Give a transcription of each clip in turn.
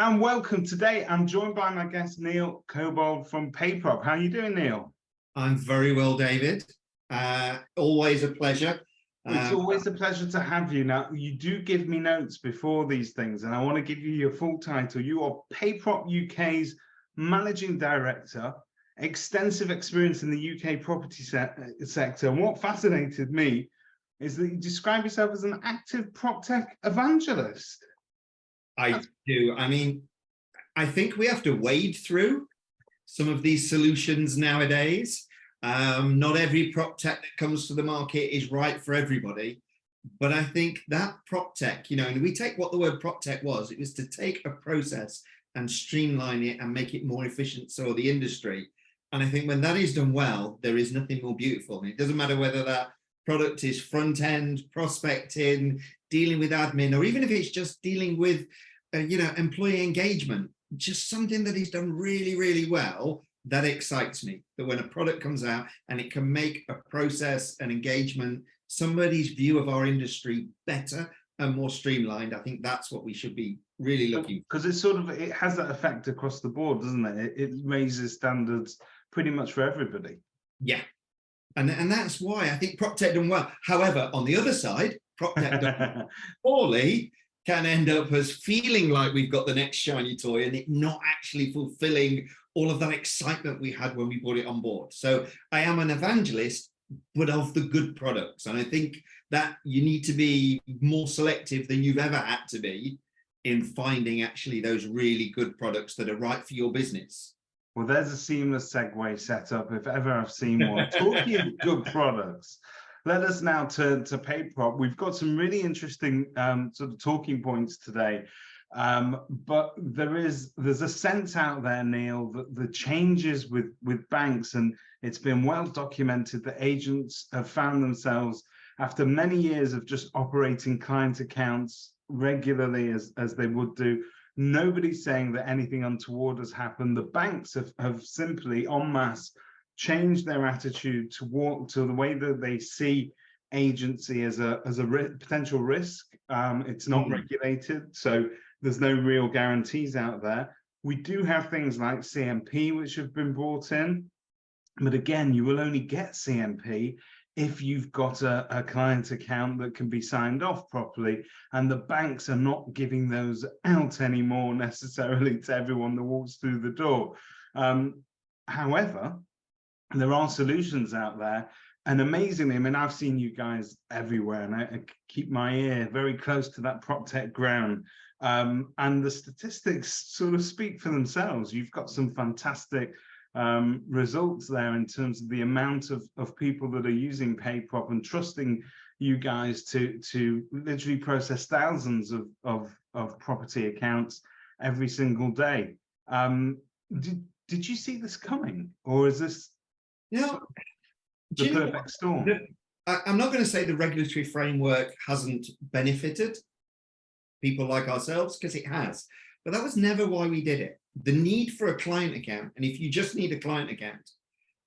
and welcome. Today I'm joined by my guest Neil Kobold from PayProp. How are you doing, Neil? I'm very well, David. Always a pleasure. It's always a pleasure to have you. Now, you do give me notes before these things, and I want to give you your full title. You are PayProp UK's Managing Director, extensive experience in the UK property sector. And what fascinated me is that you describe yourself as an active PropTech evangelist. I do. I mean, I think we have to wade through some of these solutions nowadays. Not every PropTech that comes to the market is right for everybody. But I think that PropTech, and we take what the word PropTech was, it was to take a process and streamline it and make it more efficient for the industry. And I think when that is done well, there is nothing more beautiful. And it doesn't matter whether that product is front end, prospecting, dealing with admin, or even if it's just dealing with, employee engagement, just something that is done really, really well. That excites me, that when a product comes out and it can make a process and engagement, somebody's view of our industry better and more streamlined, I think that's what we should be really looking for. Because it has that effect across the board, doesn't it? It raises standards pretty much for everybody. Yeah. And that's why I think PropTech done well. However, on the other side, PropTech done poorly can end up as feeling like we've got the next shiny toy and it not actually fulfilling all of that excitement we had when we brought it on board. So I am an evangelist, but of the good products. And I think that you need to be more selective than you've ever had to be in finding actually those really good products that are right for your business. Well, there's a seamless segue set up if ever I've seen one. Talking of good products, let us now turn to PayProp. We've got some really interesting sort of talking points today. But there's a sense out there, Neil, that the changes with banks, and it's been well documented that agents have found themselves after many years of just operating client accounts regularly as they would do. Nobody's saying that anything untoward has happened. The banks have simply en masse changed their attitude to the way that they see agency as a potential risk. It's not regulated, so there's no real guarantees out there. We do have things like CMP, which have been brought in, but again, you will only get CMP if you've got a client account that can be signed off properly, and the banks are not giving those out anymore necessarily to everyone that walks through the door. However, there are solutions out there. And amazingly, I mean, I've seen you guys everywhere, and I keep my ear very close to that PropTech ground. And the statistics sort of speak for themselves. You've got some fantastic results there in terms of the amount of people that are using PayProp and trusting you guys to literally process thousands of property accounts every single day. Did you see this coming, or is this the perfect storm? I'm not going to say the regulatory framework hasn't benefited people like ourselves, because it has, but that was never why we did it. The need for a client account, and if you just need a client account,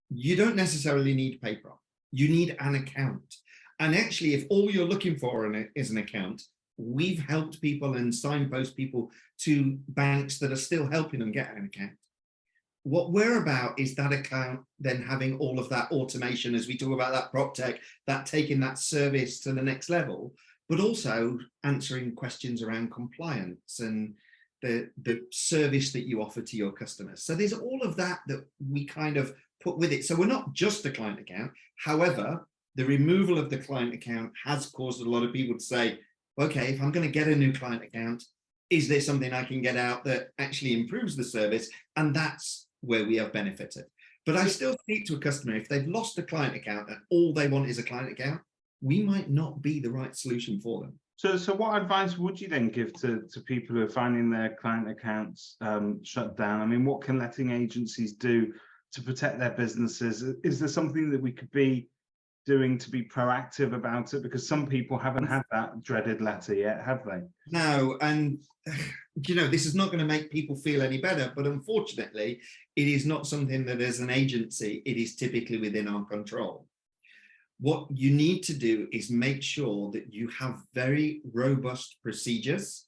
you don't necessarily need PayProp. You need an account. And actually, if all you're looking for is an account, we've helped people and signpost people to banks that are still helping them get an account. What we're about is that account then having all of that automation, as we talk about that PropTech, that taking that service to the next level, but also answering questions around compliance and the service that you offer to your customers. So there's all of that we kind of put with it. So we're not just a client account. However, the removal of the client account has caused a lot of people to say, okay, if I'm going to get a new client account, is there something I can get out that actually improves the service? And that's where we have benefited. But I still speak to a customer, if they've lost a client account and all they want is a client account, we might not be the right solution for them. So what advice would you then give to people who are finding their client accounts shut down? I mean, what can letting agencies do to protect their businesses? Is there something that we could be doing to be proactive about it? Because some people haven't had that dreaded letter yet, have they? No, and this is not going to make people feel any better, but unfortunately, it is not something that as an agency, it is typically within our control. What you need to do is make sure that you have very robust procedures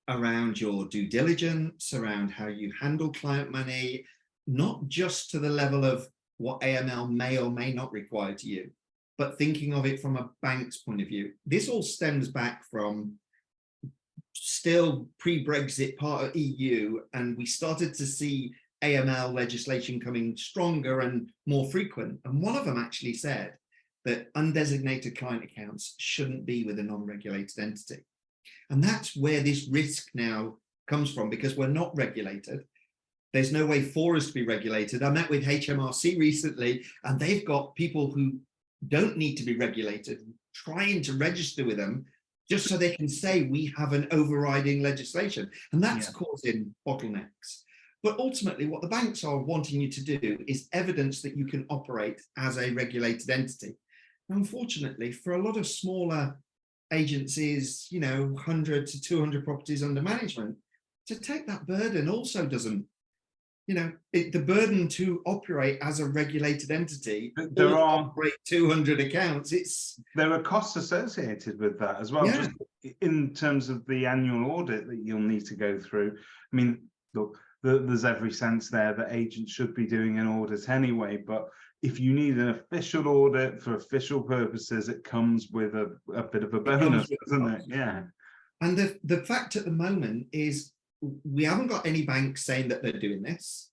around your due diligence, around how you handle client money, not just to the level of what AML may or may not require to you, but thinking of it from a bank's point of view. This all stems back from still pre-Brexit part of EU, and we started to see AML legislation coming stronger and more frequent. And one of them actually said that undesignated client accounts shouldn't be with a non-regulated entity. And that's where this risk now comes from, because we're not regulated. There's no way for us to be regulated. I met with HMRC recently, and they've got people who don't need to be regulated trying to register with them just so they can say we have an overriding legislation. And that's causing bottlenecks. But ultimately, what the banks are wanting you to do is evidence that you can operate as a regulated entity. Unfortunately, for a lot of smaller agencies, 100 to 200 properties under management, to take that burden also doesn't, the burden to operate as a regulated entity, there are operate 200 accounts, there are costs associated with that as well, just in terms of the annual audit that you'll need to go through. I mean, look, there's every sense there that agents should be doing an audit anyway, but if you need an official audit for official purposes, it comes with a bit of a bonus, doesn't it? Yeah. And the fact at the moment is we haven't got any banks saying that they're doing this.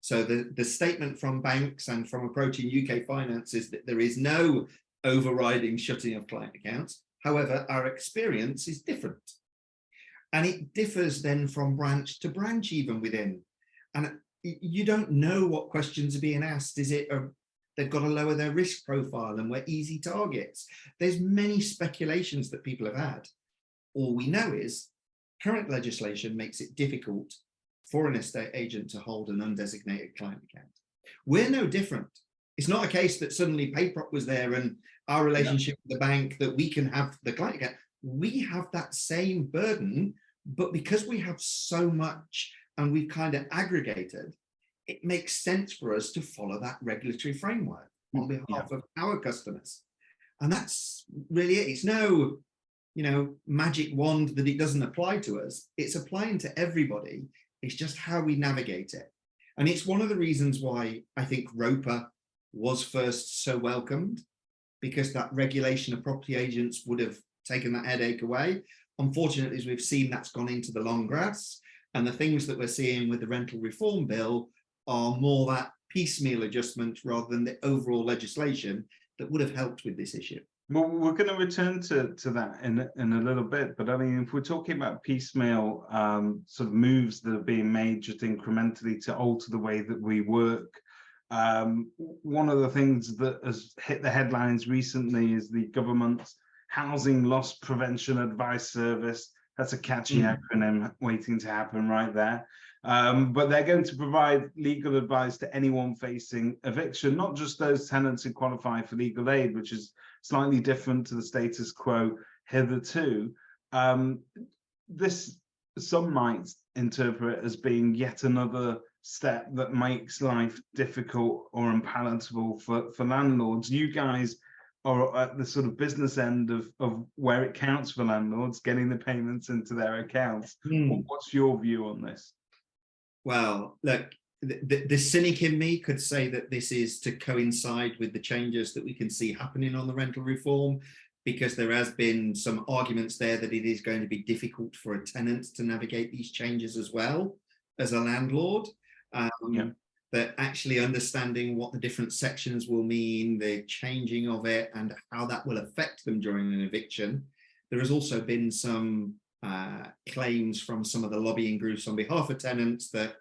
So the statement from banks and from approaching UK finance is that there is no overriding shutting of client accounts. However, our experience is different. And it differs then from branch to branch, even within. And you don't know what questions are being asked. Is it they've got to lower their risk profile and we're easy targets? There's many speculations that people have had. All we know is current legislation makes it difficult for an estate agent to hold an undesignated client account. We're no different. It's not a case that suddenly PayProp was there and our relationship with the bank that we can have the client account. We have that same burden, but because we have so much and we've kind of aggregated, it makes sense for us to follow that regulatory framework on behalf of our customers. And that's really it. It's no, magic wand that it doesn't apply to us. It's applying to everybody. It's just how we navigate it. And it's one of the reasons why I think ROPA was first so welcomed, because that regulation of property agents would have taken that headache away. Unfortunately, as we've seen, that's gone into the long grass. And the things that we're seeing with the rental reform bill are more that piecemeal adjustment rather than the overall legislation that would have helped with this issue. Well, we're going to return to that in a little bit, but I mean, if we're talking about piecemeal sort of moves that are being made just incrementally to alter the way that we work, one of the things that has hit the headlines recently is the government's Housing Loss Prevention Advice Service. That's a catchy acronym waiting to happen right there. But they're going to provide legal advice to anyone facing eviction, not just those tenants who qualify for legal aid, which is slightly different to the status quo hitherto. This, some might interpret as being yet another step that makes life difficult or unpalatable for landlords. You guys are at the sort of business end of where it counts for landlords, getting the payments into their accounts. What's your view on this? Well, look, the cynic in me could say that this is to coincide with the changes that we can see happening on the rental reform, because there has been some arguments there that it is going to be difficult for a tenant to navigate these changes as well as a landlord. That actually understanding what the different sections will mean, the changing of it and how that will affect them during an eviction. There has also been some claims from some of the lobbying groups on behalf of tenants that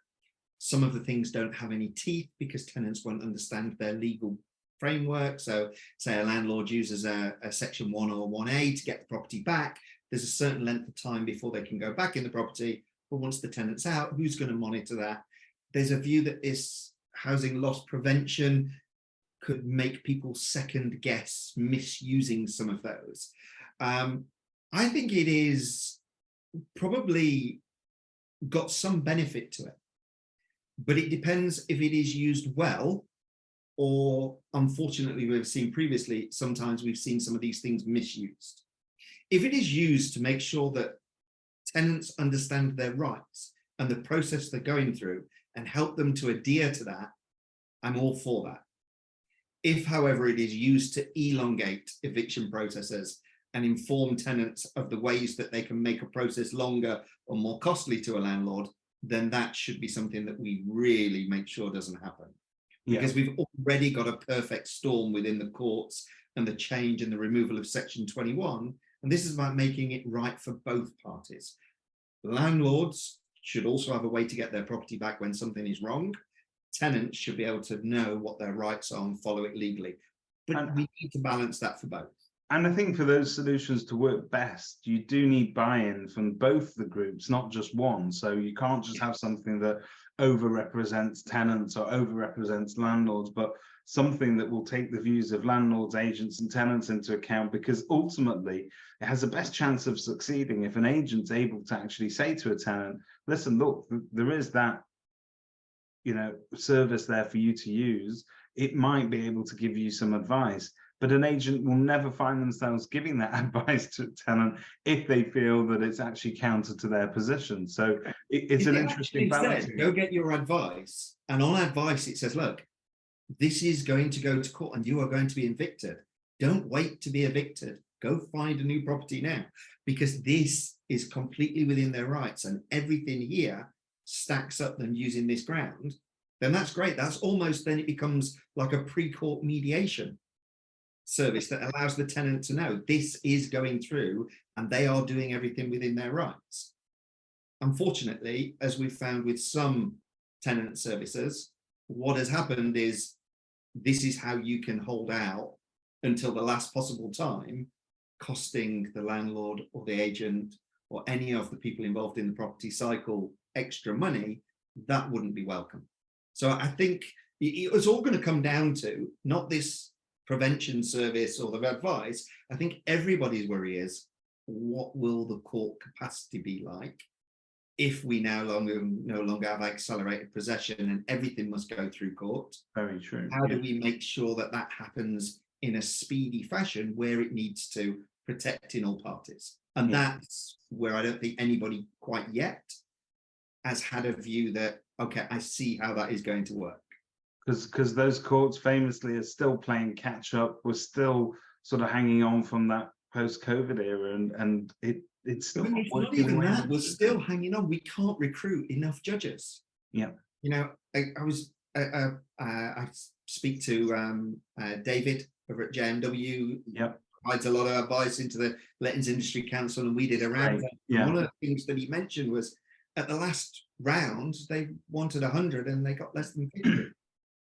some of the things don't have any teeth because tenants won't understand their legal framework. So say a landlord uses a section 1 or 1A to get the property back, there's a certain length of time before they can go back in the property. But once the tenant's out, who's going to monitor that? There's a view that this housing loss prevention could make people second guess misusing some of those. I think it is probably got some benefit to it, but it depends if it is used well, or unfortunately we've seen previously, sometimes we've seen some of these things misused. If it is used to make sure that tenants understand their rights and the process they're going through and help them to adhere to that, I'm all for that. If, however, it is used to elongate eviction processes and inform tenants of the ways that they can make a process longer or more costly to a landlord, then that should be something that we really make sure doesn't happen. Because we've already got a perfect storm within the courts and the change and the removal of Section 21. And this is about making it right for both parties. Landlords should also have a way to get their property back when something is wrong. Tenants should be able to know what their rights are and follow it legally. But we need to balance that for both. And I think for those solutions to work best, you do need buy-in from both the groups, not just one. So you can't just have something that over-represents tenants or over-represents landlords, but something that will take the views of landlords, agents, and tenants into account, because ultimately it has the best chance of succeeding if an agent's able to actually say to a tenant, listen, look, there is that, you know, service there for you to use. It might be able to give you some advice, but an agent will never find themselves giving that advice to a tenant if they feel that it's actually counter to their position. So it's an interesting balance. Go get your advice, and on advice it says, look, this is going to go to court and you are going to be evicted. Don't wait to be evicted. Go find a new property now, because this is completely within their rights and everything here stacks up them using this ground. Then that's great. That's almost, then it becomes like a pre-court mediation service that allows the tenant to know this is going through and they are doing everything within their rights. Unfortunately, as we've found with some tenant services, what has happened is this is how you can hold out until the last possible time, costing the landlord or the agent or any of the people involved in the property cycle extra money. That wouldn't be welcome. So I think it's all going to come down to not this prevention service or the advice. I think everybody's worry is, what will the court capacity be like if we no longer have accelerated possession and everything must go through court? Very true. How do we make sure that that happens in a speedy fashion where it needs to, protecting all parties? And that's where I don't think anybody quite yet has had a view that, okay, I see how that is going to work. Because those courts famously are still playing catch up. We're still sort of hanging on from that post-COVID era, and it's still not even that. We're still hanging on. We can't recruit enough judges. Yeah. You know, I speak to David over at JMW. Yep. Provides a lot of advice into the Lettings Industry Council, and we did a round. Right. Yeah. One of the things that he mentioned was at the last round, they wanted 100 and they got less than 50.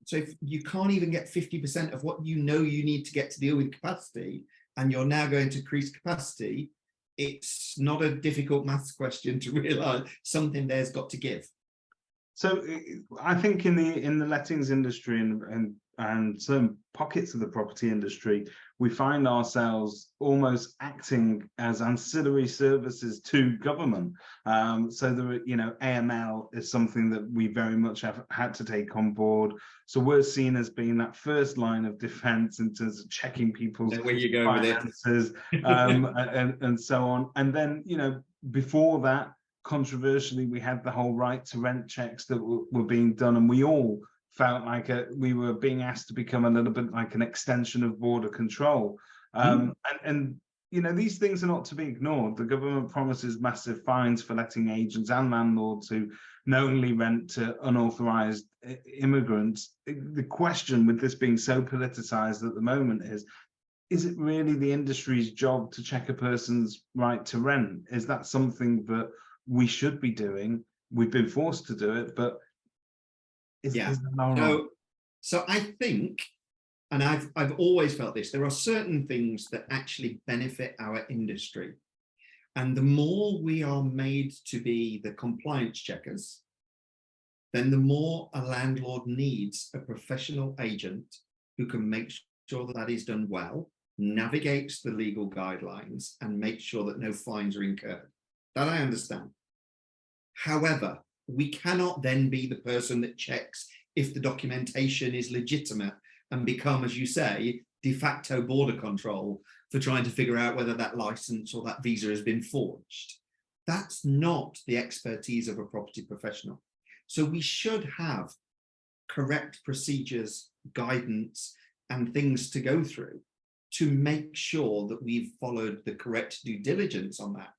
So if you can't even get 50% of what you know you need to get to deal with capacity, and you're now going to increase capacity, it's not a difficult maths question to realize something there's got to give. So I think in the lettings industry and certain pockets of the property industry, we find ourselves almost acting as ancillary services to government. So there, you know, AML is something that we very much have had to take on board. So we're seen as being that first line of defense in terms of checking people's finances, and so on. And then, you know, before that, controversially, we had the whole right to rent checks that were being done, and we all felt like we were being asked to become a little bit like an extension of border control. And you know, these things are not to be ignored. The government promises massive fines for letting agents and landlords who knowingly rent to unauthorized immigrants. The question with this being so politicized at the moment is it really the industry's job to check a person's right to rent? Is that something that we should be doing? We've been forced to do it, but is that not right? So I think, and I've always felt this, there are certain things that actually benefit our industry. And the more we are made to be the compliance checkers, then the more a landlord needs a professional agent who can make sure that that is done well, navigates the legal guidelines, and makes sure that no fines are incurred. That I understand. However, we cannot then be the person that checks if the documentation is legitimate and become, as you say, de facto border control for trying to figure out whether that license or that visa has been forged. That's not the expertise of a property professional. So we should have correct procedures, guidance, and things to go through to make sure that we've followed the correct due diligence on that.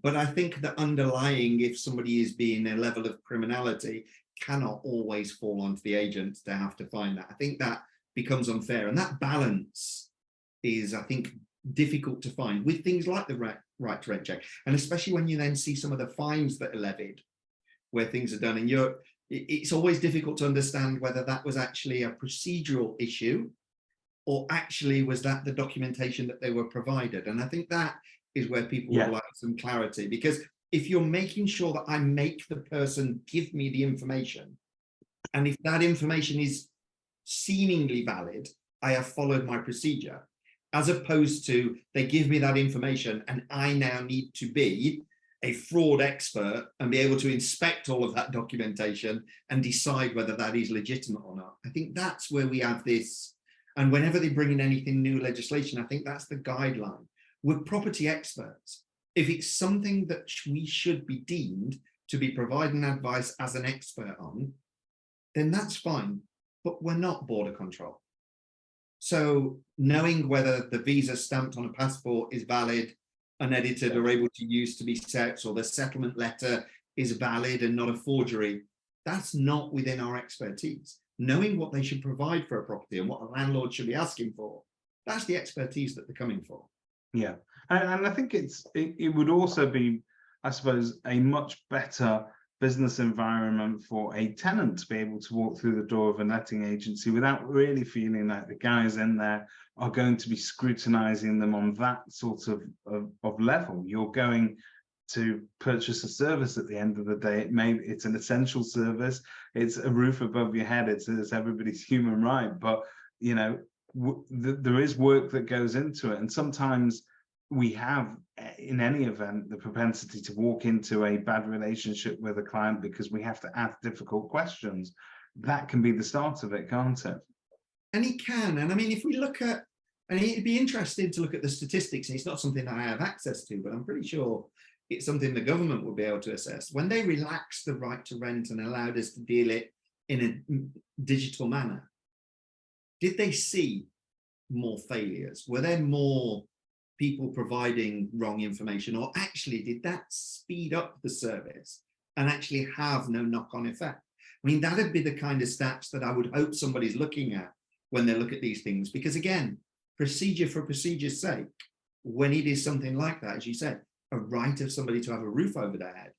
But I think that underlying, if somebody is being a level of criminality, cannot always fall onto the agent to have to find that. I think that becomes unfair. And that balance is, I think, difficult to find with things like the right to rent check. And especially when you then see some of the fines that are levied, where things are done, and it's always difficult to understand whether that was actually a procedural issue or actually was that the documentation that they were provided. And I think that is where people would like some clarity, because if you're making sure that I make the person give me the information, and if that information is seemingly valid, I have followed my procedure, as opposed to they give me that information and I now need to be a fraud expert and be able to inspect all of that documentation and decide whether that is legitimate or not. I think that's where we have this. And whenever they bring in anything new legislation, I think that's the guideline. We're property experts. If it's something that we should be deemed to be providing advice as an expert on, then that's fine, but we're not border control. So knowing whether the visa stamped on a passport is valid, unedited, or able to use to be set, or the settlement letter is valid and not a forgery, that's not within our expertise. Knowing what they should provide for a property and what a landlord should be asking for, that's the expertise that they're coming for. Yeah, and I think it would also be, I suppose, a much better business environment for a tenant to be able to walk through the door of a letting agency without really feeling like the guys in there are going to be scrutinizing them on that sort of level. You're going to purchase a service at the end of the day. It's an essential service. It's a roof above your head. It's everybody's human right. But, you know, there is work that goes into it. And sometimes we have, in any event, the propensity to walk into a bad relationship with a client because we have to ask difficult questions. That can be the start of it, can't it? And it can. And I mean, if we look at, and it'd be interesting to look at the statistics, and it's not something that I have access to, but I'm pretty sure it's something the government will be able to assess. When they relaxed the right to rent and allowed us to deal it in a digital manner, did they see more failures? Were there more people providing wrong information, or actually did that speed up the service and actually have no knock-on effect? I mean, that'd be the kind of stats that I would hope somebody's looking at when they look at these things, because again, procedure for procedure's sake, when it is something like that, as you said, a right of somebody to have a roof over their head,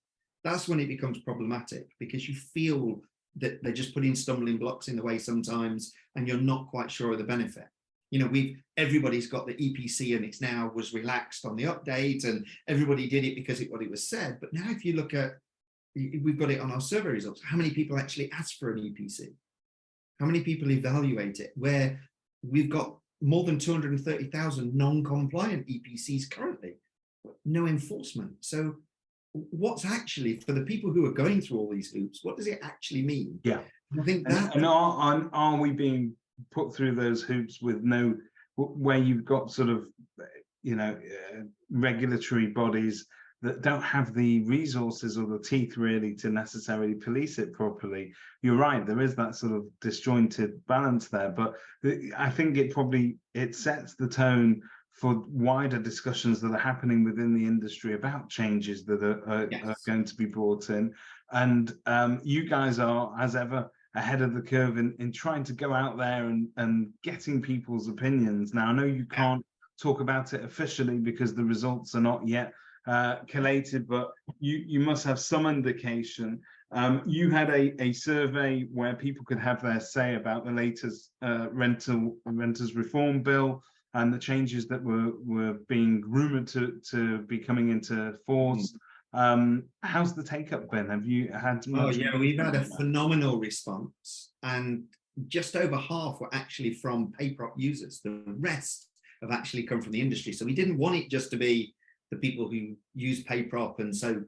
that's when it becomes problematic, because you feel that they're just putting stumbling blocks in the way sometimes, and you're not quite sure of the benefit. You know, everybody's got the EPC, and it's now was relaxed on the update, and everybody did it because what it was said. But now if you look at, we've got it on our survey results, how many people actually ask for an EPC? How many people evaluate it? Where we've got more than 230,000 non-compliant EPCs currently, no enforcement. So what's actually, for the people who are going through all these hoops, what does it actually mean? Yeah, I think that. And are we being put through those hoops with no, where you've got sort of, you know, regulatory bodies that don't have the resources or the teeth really to necessarily police it properly? You're right, there is that sort of disjointed balance there, but I think it sets the tone for wider discussions that are happening within the industry about changes that are going to be brought in. And you guys are, as ever, ahead of the curve in trying to go out there and getting people's opinions. Now, I know you can't talk about it officially because the results are not yet collated, but you must have some indication. You had a survey where people could have their say about the latest renters reform bill and the changes that were being rumored to be coming into force. How's the take-up been? Have you had much? Oh yeah, we've had a phenomenal response, and just over half were actually from PayProp users. The rest have actually come from the industry. So we didn't want it just to be the people who use PayProp and so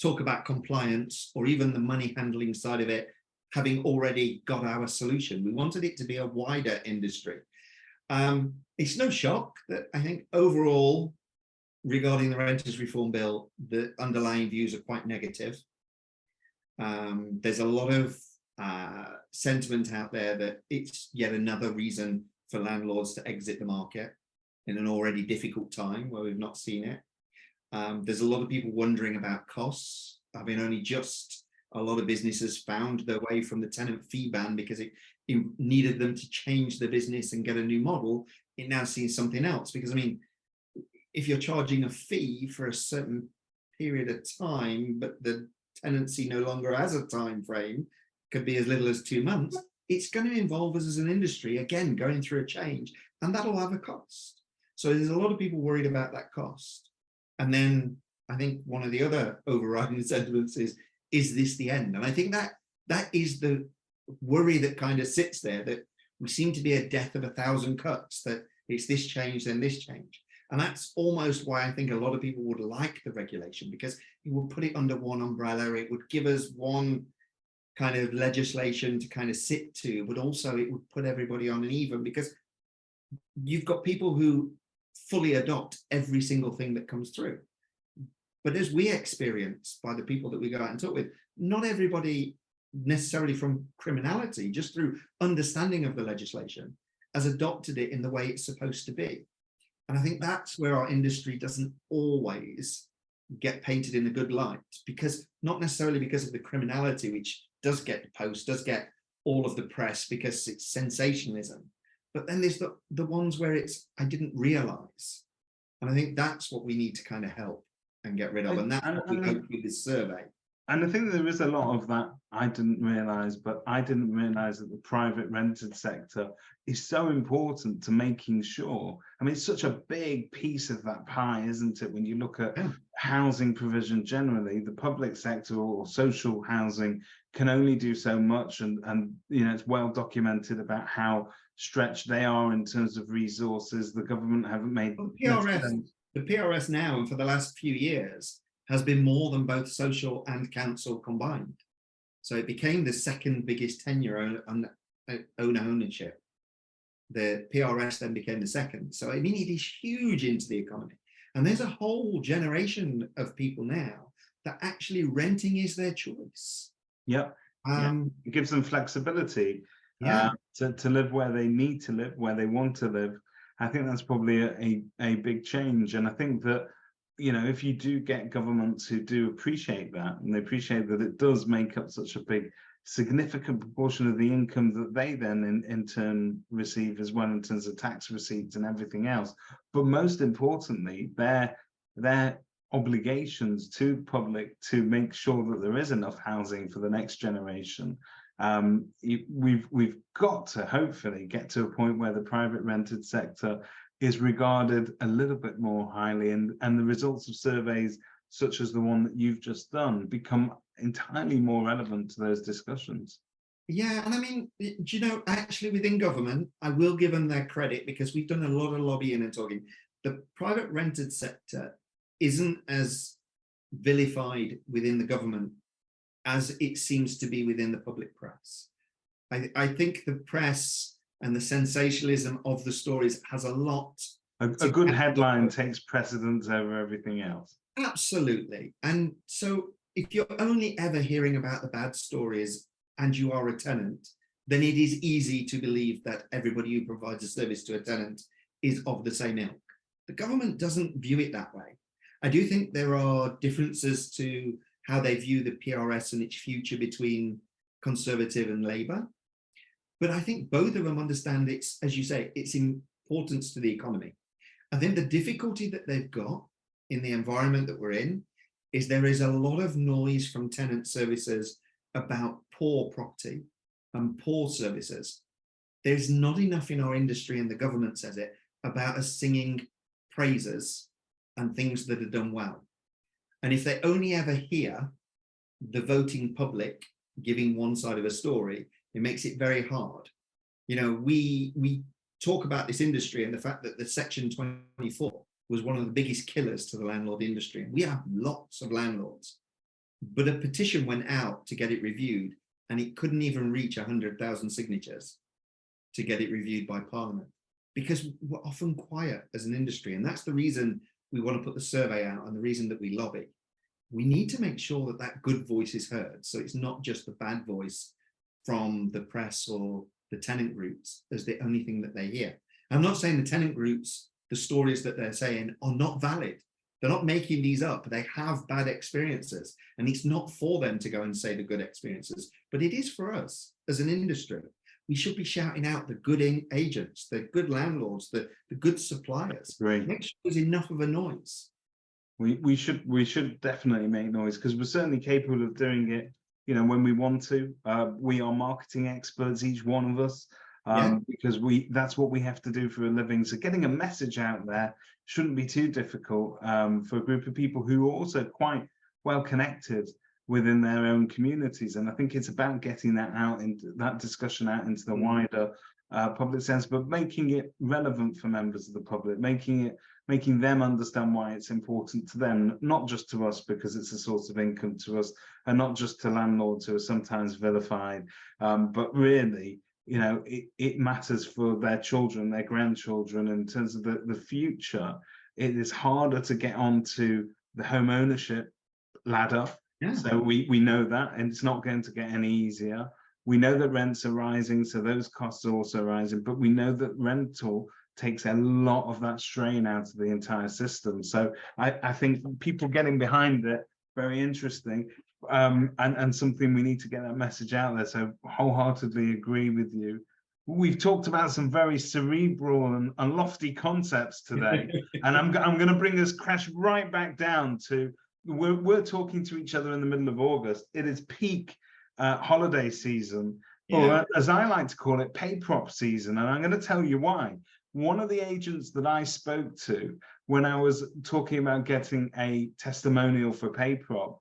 talk about compliance or even the money handling side of it, having already got our solution. We wanted it to be a wider industry. It's no shock that I think overall regarding the Renters Reform Bill, the underlying views are quite negative. There's a lot of sentiment out there that it's yet another reason for landlords to exit the market in an already difficult time where we've not seen it. There's a lot of people wondering about costs. I mean, only just a lot of businesses found their way from the tenant fee ban because it needed them to change their business and get a new model. It now sees something else, because I mean, if you're charging a fee for a certain period of time, but the tenancy no longer has a time frame, could be as little as 2 months, it's going to involve us as an industry, again, going through a change, and that'll have a cost. So there's a lot of people worried about that cost. And then I think one of the other overriding sentiments is this the end? And I think that is the worry that kind of sits there, that we seem to be a death of 1,000 cuts, that it's this change, then this change. And that's almost why I think a lot of people would like the regulation, because it would put it under one umbrella. It would give us one kind of legislation to kind of sit to, but also it would put everybody on an even, because you've got people who fully adopt every single thing that comes through. But as we experience by the people that we go out and talk with, not everybody necessarily from criminality, just through understanding of the legislation, has adopted it in the way it's supposed to be. And I think that's where our industry doesn't always get painted in a good light, because not necessarily because of the criminality, which does get the post, does get all of the press because it's sensationalism. But then there's the ones where it's, I didn't realize. And I think that's what we need to kind of help and get rid of. And that's what we hope with this survey. And I think there is a lot of that I didn't realize, but I didn't realize that the private rented sector is so important to making sure. I mean, it's such a big piece of that pie, isn't it? When you look at housing provision generally, the public sector or social housing can only do so much. And you know, it's well documented about how stretched they are in terms of resources. The government haven't made the PRS now, and for the last few years, has been more than both social and council combined. So it became the second biggest tenure ownership. The PRS then became the second. So I mean, it is huge into the economy. And there's a whole generation of people now that actually renting is their choice. Yep. It gives them flexibility to live where they need to live, where they want to live. I think that's probably a big change. And I think that, you know, if you do get governments who do appreciate that, and they appreciate that it does make up such a big, significant proportion of the income that they then in turn receive as well, in terms of tax receipts and everything else. But most importantly, their obligations to the public to make sure that there is enough housing for the next generation. We've got to hopefully get to a point where the private rented sector is regarded a little bit more highly, and the results of surveys such as the one that you've just done become entirely more relevant to those discussions. Yeah, and I mean, do you know, actually within government, I will give them their credit, because we've done a lot of lobbying and talking. The private rented sector isn't as vilified within the government as it seems to be within the public press. I think the press and the sensationalism of the stories has a lot. A good headline takes precedence over everything else. Absolutely. And so if you're only ever hearing about the bad stories and you are a tenant, then it is easy to believe that everybody who provides a service to a tenant is of the same ilk. The government doesn't view it that way. I do think there are differences to how they view the PRS and its future between Conservative and Labour. But I think both of them understand its, as you say, its importance to the economy. I think the difficulty that they've got in the environment that we're in is there is a lot of noise from tenant services about poor property and poor services. There's not enough in our industry, and the government says it, about us singing praises and things that are done well. And if they only ever hear the voting public giving one side of a story, it makes it very hard. You know, we talk about this industry and the fact that the Section 24 was one of the biggest killers to the landlord industry. And we have lots of landlords, but a petition went out to get it reviewed, and it couldn't even reach 100,000 signatures to get it reviewed by Parliament, because we're often quiet as an industry. And that's the reason we want to put the survey out and the reason that we lobby, we need to make sure that that good voice is heard. So it's not just the bad voice from the press or the tenant groups as the only thing that they hear. I'm not saying the tenant groups, the stories that they're saying are not valid. They're not making these up. They have bad experiences, and it's not for them to go and say the good experiences, but it is for us as an industry. We should be shouting out the good agents, the good landlords, the good suppliers. Great. Make sure there's enough of a noise. We should definitely make noise, because we're certainly capable of doing it, you know, when we want to. We are marketing experts, each one of us, because that's what we have to do for a living. So getting a message out there shouldn't be too difficult for a group of people who are also quite well connected within their own communities. And I think it's about getting that out, into that discussion out into the wider public sense, but making it relevant for members of the public, making them understand why it's important to them, not just to us because it's a source of income to us, and not just to landlords who are sometimes vilified, but really, you know, it matters for their children, their grandchildren. In terms of the future, it is harder to get onto the home ownership ladder. Yeah. So we know that, and it's not going to get any easier. We know that rents are rising, so those costs are also rising, but we know that rental takes a lot of that strain out of the entire system. So I think people getting behind it, very interesting, and something we need to get that message out there. So wholeheartedly agree with you. We've talked about some very cerebral and lofty concepts today, and I'm going to bring us crash right back down to, we're talking to each other in the middle of August. It is peak holiday season, or as I like to call it, PayProp season, and I'm going to tell you why. One of the agents that I spoke to when I was talking about getting a testimonial for PayProp,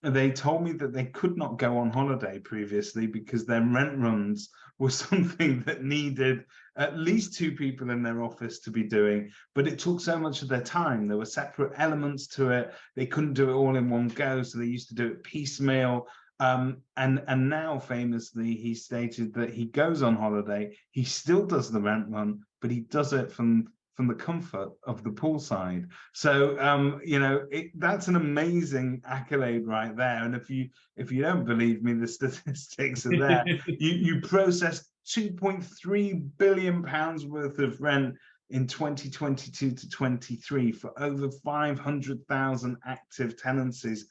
they told me that they could not go on holiday previously because their rent runs were something that needed at least 2 people in their office to be doing, but it took so much of their time. There were separate elements to it. They couldn't do it all in one go, so they used to do it piecemeal. And now, famously, he stated that he goes on holiday, he still does the rent run, but he does it from the comfort of the poolside. So you know, that's an amazing accolade right there. And if you don't believe me, the statistics are there. you processed 2.3 billion pounds worth of rent in 2022 to 23 for over 500,000 active tenancies.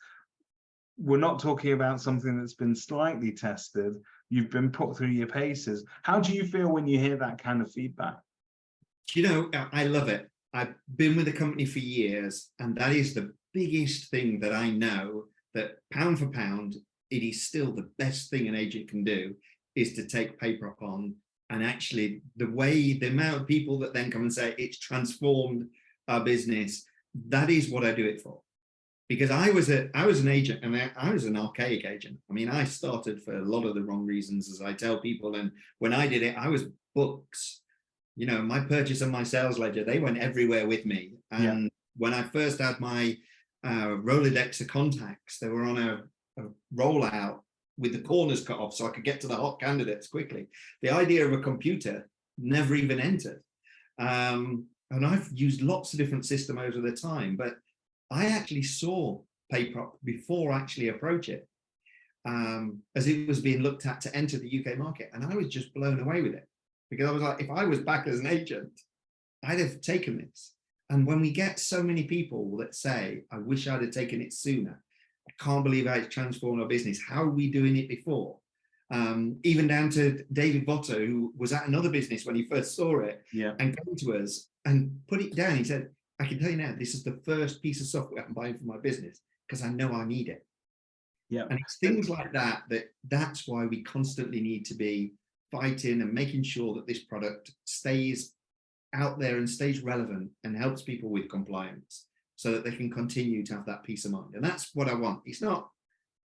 We're not talking about something that's been slightly tested. You've been put through your paces. How do you feel when you hear that kind of feedback? You know, I love it. I've been with the company for years, and that is the biggest thing that I know, that pound for pound, it is still the best thing an agent can do, is to take PayProp on. And actually, the amount of people that then come and say it's transformed our business, that is what I do it for. Because I was an agent, and I was an archaic agent. I mean, I started for a lot of the wrong reasons, as I tell people. And when I did it, I was books. You know, my purchase and my sales ledger, they went everywhere with me. And when I first had my Rolodex of contacts, they were on a rollout with the corners cut off so I could get to the hot candidates quickly. The idea of a computer never even entered. And I've used lots of different systems over the time, but I actually saw PayProp before I actually approach it, as it was being looked at to enter the UK market. And I was just blown away with it, because I was like, if I was back as an agent, I'd have taken this. And when we get so many people that say, I wish I'd have taken it sooner, I can't believe how it's transformed our business. How are we doing it before? Even down to David Votto, who was at another business when he first saw it, and came to us and put it down. He said, I can tell you now, this is the first piece of software I'm buying for my business because I know I need it. And it's things like that, that's why we constantly need to be fighting and making sure that this product stays out there and stays relevant and helps people with compliance so that they can continue to have that peace of mind. And that's what I want. It's not,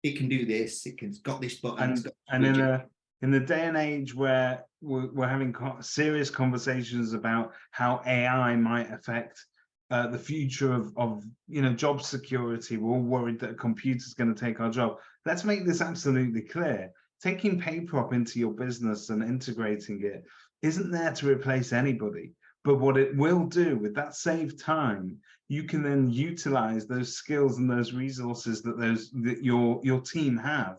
it can do this, it's got this button. And in the day and age where we're having serious conversations about how AI might affect the future of you know, job security, we're all worried that a computer's going to take our job. Let's make this absolutely clear. Taking PayProp into your business and integrating it isn't there to replace anybody. But what it will do with that saved time, you can then utilize those skills and those resources that your team have,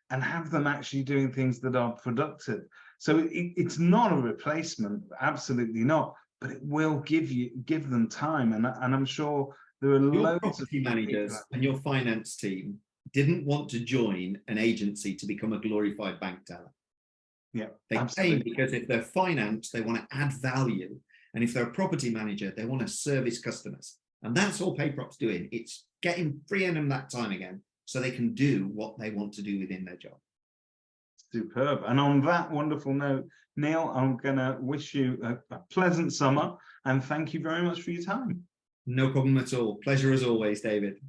and have them actually doing things that are productive. So it's not a replacement, absolutely not, but it will give them time. And I'm sure there are Your loads property of managers and your finance team didn't want to join an agency to become a glorified bank teller. Yeah, they absolutely. came because if they're finance, they want to add value. And if they're a property manager, they want to service customers. And that's all PayProp's doing. It's freeing them that time again so they can do what they want to do within their job. Superb. And on that wonderful note, Neil, I'm going to wish you a pleasant summer and thank you very much for your time. No problem at all. Pleasure as always, David.